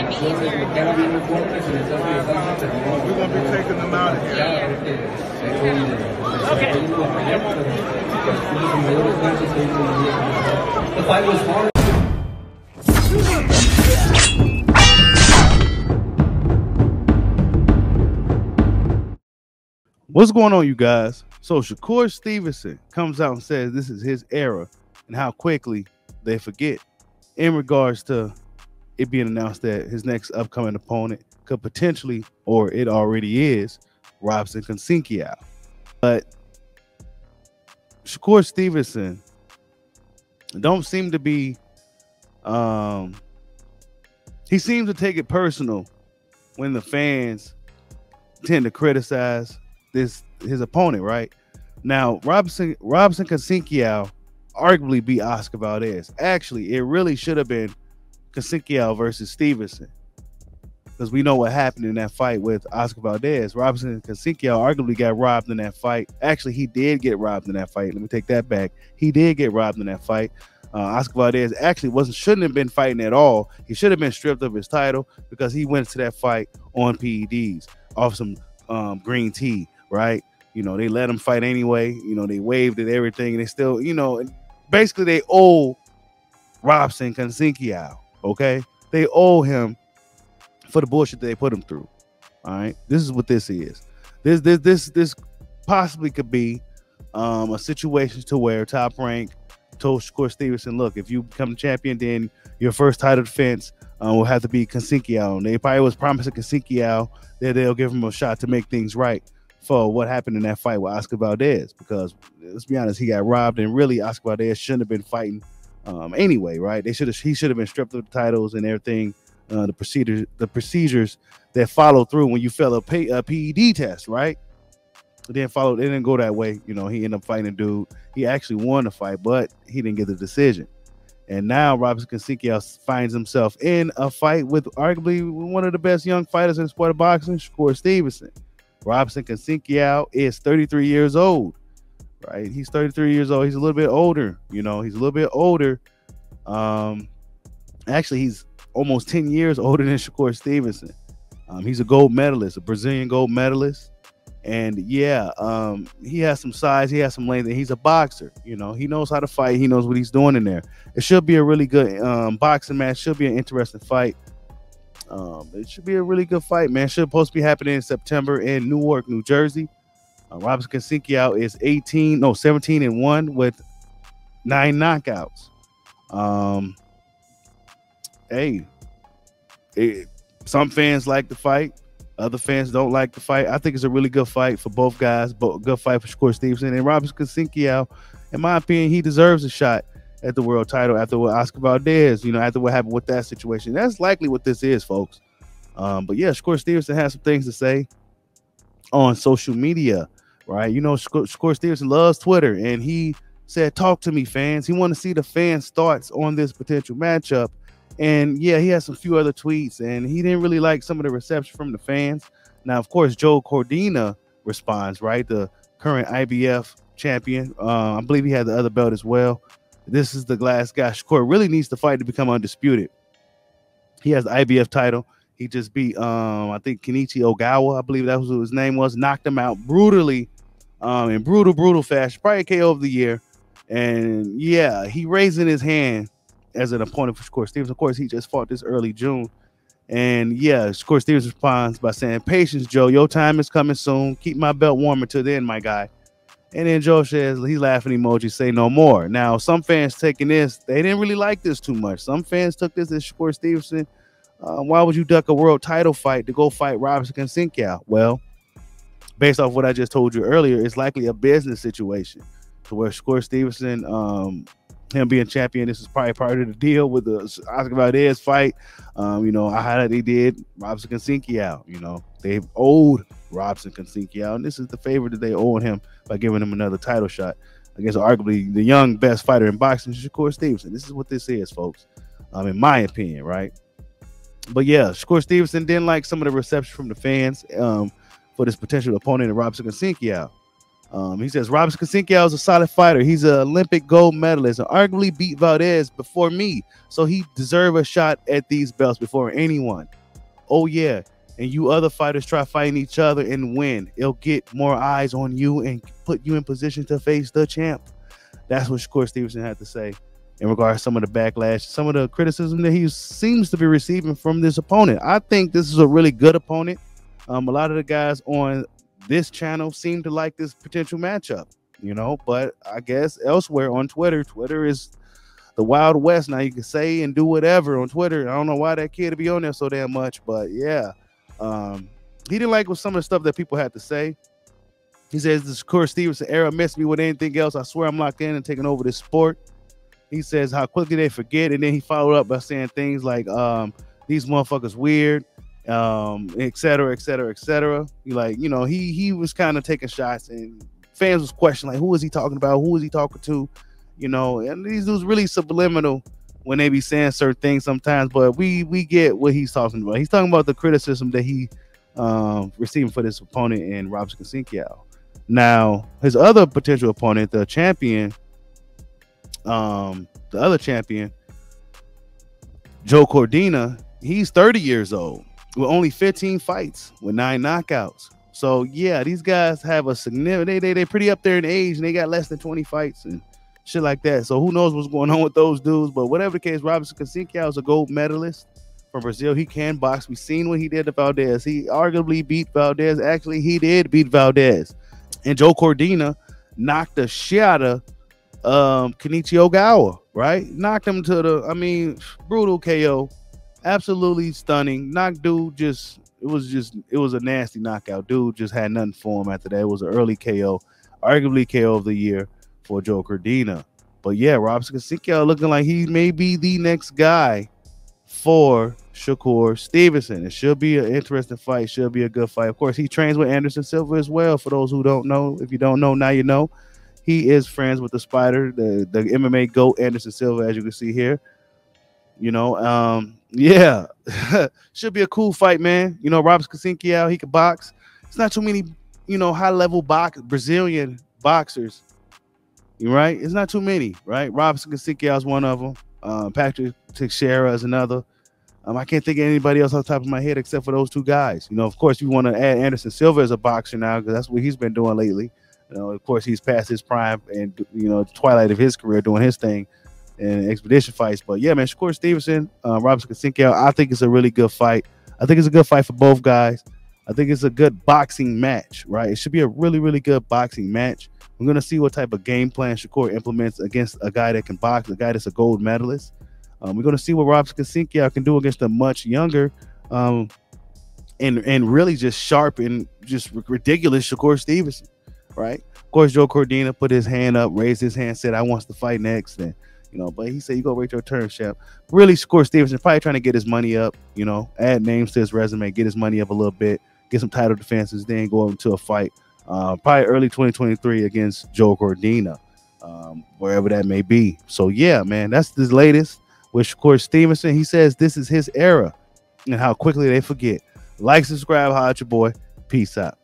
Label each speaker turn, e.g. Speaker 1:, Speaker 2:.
Speaker 1: We're going to be taking them out of here.
Speaker 2: The fight was hard.
Speaker 3: What's going on, you guys? So Shakur Stevenson comes out and says this is his era and how quickly they forget in regards to it being announced that his next upcoming opponent could potentially, or it already is, Robson Consinkiao. But Shakur Stevenson don't seem to be, he seems to take it personal when the fans tend to criticize his opponent, right? Now, Robson Consinkiao arguably beat Oscar Valdez. Actually, it really should have been Consinkiao versus Stevenson, because we know what happened in that fight with Oscar Valdez. Robson Consinkiao arguably got robbed in that fight. Actually, he did get robbed in that fight. Let me take that back. He did get robbed in that fight. Oscar Valdez actually shouldn't have been fighting at all. He should have been stripped of his title because he went to that fight on PEDs off some green tea, right? You know, they let him fight anyway. You know, they waived it, everything, and they still, you know, basically they owe Robson Consinkiao, okay? They owe him for the bullshit that they put him through. All right, this is what this is. This possibly could be a situation to where Top Rank told Shakur Stevenson, look, if you become the champion, then your first title defense will have to be Consinkiao. And they probably was promising Consinkiao that they'll give him a shot to make things right for what happened in that fight with Oscar Valdez, because let's be honest, he got robbed, and really Oscar Valdez shouldn't have been fighting anyway, right? He should have been stripped of the titles and everything, the procedures that follow through when you fail a PED test, right? It didn't go that way. You know, he ended up fighting a dude. He actually won the fight, but he didn't get the decision. And now Robson Consinkiao finds himself in a fight with arguably one of the best young fighters in the sport of boxing, Shakur Stevenson. Robson Consinkiao is 33 years old, right? He's 33 years old. He's a little bit older. You know, he's a little bit older. Actually, he's almost 10 years older than Shakur Stevenson. He's a gold medalist, a Brazilian gold medalist. And yeah, he has some size, he has some length, and he's a boxer. You know, he knows how to fight. He knows what he's doing in there. It should be a really good boxing match. Should be an interesting fight. It should be a really good fight, man. Should supposed to be happening in September in Newark, New Jersey. Robson Consinkiao is 17-1 with 9 knockouts. Some fans like the fight. Other fans don't like the fight. I think it's a really good fight for both guys, but good fight for Shakur Stevenson. And Robson Consinkiao, in my opinion, he deserves a shot at the world title after what Oscar Valdez, you know, after what happened with that situation. That's likely what this is, folks. But yeah, Shakur Stevenson has some things to say on social media, right? You know, Shakur Stevenson loves Twitter, and he said, talk to me, fans. He wanted to see the fans' thoughts on this potential matchup. And yeah, he has some few other tweets, and he didn't really like some of the reception from the fans. Now, of course, Joe Cordina responds, right? The current IBF champion. I believe he had the other belt as well. This is the last guy. Shakur really needs to fight to become undisputed. He has the IBF title. He just beat, I think, Kenichi Ogawa, I believe that was what his name was. Knocked him out brutally, in brutal fashion. Probably KO of the year. And yeah, he raising his hand as an opponent for Shakur Stevenson. Of course, he just fought this early June. And yeah, Shakur Stevenson responds by saying, patience, Joe. Your time is coming soon. Keep my belt warm until then, my guy. And then Joe says, he's laughing emoji, say no more. Now, some fans taking this, they didn't really like this too much. Some fans took this as Shakur Stevenson. Why would you duck a world title fight to go fight Robson Consinkiao? Well, based off what I just told you earlier, it's likely a business situation to where Shakur Stevenson, him being champion, this is probably part of the deal with the Oscar Valdez fight. You know, how they did Robson Consinkiao. You know, they owed Robson Consinkiao, and this is the favor that they owed him by giving him another title shot against arguably the young best fighter in boxing, Shakur Stevenson. This is what this is, folks, in my opinion, right? But yeah, Shakur Stevenson didn't like some of the reception from the fans for this potential opponent of Robson Consinkiao. He says Robson Kasinkiao is a solid fighter. He's an Olympic gold medalist and arguably beat Valdez before me, so he deserves a shot at these belts before anyone. Oh yeah, and you other fighters try fighting each other and win. It'll get more eyes on you and put you in position to face the champ. That's what Shakur Stevenson had to say in regards to some of the backlash, some of the criticism that he seems to be receiving from this opponent. I think this is a really good opponent. A lot of the guys on this channel seem to like this potential matchup, you know, but I guess elsewhere on Twitter is the Wild West. Now you can say and do whatever on Twitter. I don't know why that kid to be on there so damn much, but yeah. He didn't like what some of the stuff that people had to say. He says the Shakur Stevenson era messed me with anything else. I swear I'm locked in and taking over this sport. He says how quickly they forget, and then he followed up by saying things like these motherfuckers weird, et cetera, et cetera, et cetera. He was kind of taking shots, and fans was questioning like, who is he talking about? Who is he talking to? You know, and these dudes really subliminal when they be saying certain things sometimes, but we get what he's talking about. He's talking about the criticism that he receiving for this opponent in Robson Kasinkiao. Now, his other potential opponent, the other champion, Joe Cordina, he's 30 years old with only 15 fights with 9 knockouts. So yeah, these guys have a significant, they pretty up there in age, and they got less than 20 fights and shit like that. So who knows what's going on with those dudes? But whatever the case, Robson Kasinkiao is a gold medalist from Brazil. He can box. We've seen what he did to Valdez. He arguably beat Valdez. Actually, he did beat Valdez. And Joe Cordina knocked the shit out of Kenichi Ogawa, right? Knocked him to the, brutal KO. Absolutely stunning. Knocked dude it was a nasty knockout. Dude just had nothing for him after that. It was an early KO, arguably KO of the year for Joe Cordina. But yeah, Robson Kasinkiao looking like he may be the next guy for Shakur Stevenson. It should be an interesting fight. Should be a good fight. Of course, he trains with Anderson Silva as well. For those who don't know, if you don't know, now you know. He is friends with the Spider, the MMA GOAT Anderson Silva, as you can see here. You know, yeah, should be a cool fight, man. You know, Robson Kasinkiao, he can box. It's not too many, high-level Brazilian boxers. Right? It's not too many, right? Robson Kasinkiao is one of them. Patrick Teixeira is another. I can't think of anybody else off the top of my head except for those two guys. You know, of course, you want to add Anderson Silva as a boxer now because that's what he's been doing lately. You know, of course, he's past his prime and, the twilight of his career doing his thing in expedition fights. But yeah, man, Shakur Stevenson, Robson Kasinkiao, I think it's a really good fight. I think it's a good fight for both guys. I think it's a good boxing match, right? It should be a really, really good boxing match. We're going to see what type of game plan Shakur implements against a guy that can box, a guy that's a gold medalist. We're going to see what Robson Kasinkiao can do against a much younger and really just sharp and just ridiculous Shakur Stevenson, right? Of course, Joe Cordina put his hand up, raised his hand, said, I wants to fight next. And, but he said, you go wait your turn, champ. Really, Shakur Stevenson probably trying to get his money up, add names to his resume, get his money up a little bit, get some title defenses, then go into a fight. Probably early 2023 against Joe Cordina, wherever that may be. So yeah, man, that's the latest with Shakur Stevenson. He says this is his era and how quickly they forget. Like, subscribe, holla at your boy. Peace out.